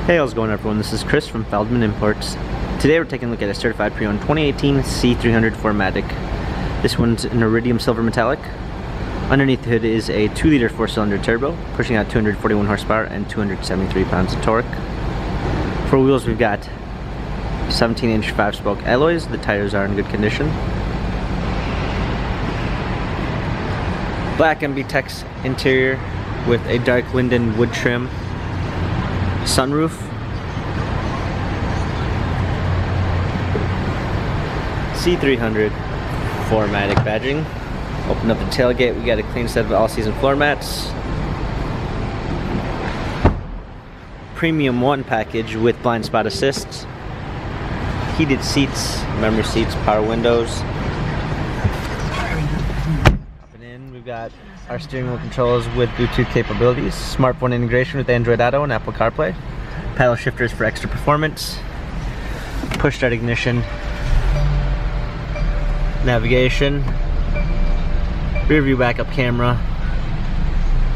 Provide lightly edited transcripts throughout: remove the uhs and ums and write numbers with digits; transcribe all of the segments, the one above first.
Hey, how's it going, everyone? This is Chris from Feldmann Imports. Today we're taking a look at a certified pre-owned 2018 C300 4MATIC. This one's an iridium silver metallic. Underneath the hood is a 2-liter 4-cylinder turbo, pushing out 241 horsepower and 273 pounds of torque. For wheels, we've got 17-inch 5-spoke alloys. The tires are in good condition. Black MBTEX interior with a dark linden wood trim. Sunroof. C300 4MATIC badging. Open up the tailgate, we got a clean set of all-season floor mats. Premium 1 package with blind spot assist. Heated seats, memory seats, power windows. Hopping in, we've got our steering wheel controls with Bluetooth capabilities, smartphone integration with Android Auto and Apple CarPlay, paddle shifters for extra performance, push start ignition, navigation, rear view backup camera,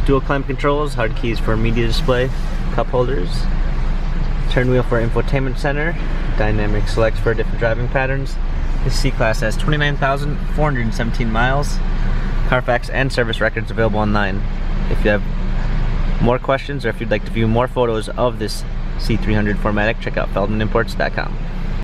dual climate controls, hard keys for media display, cup holders, turn wheel for infotainment center, dynamic selects for different driving patterns. This C-Class has 29,417 miles. Carfax and service records available online. If you have more questions or if you'd like to view more photos of this C300 4MATIC, check out feldmanimports.com.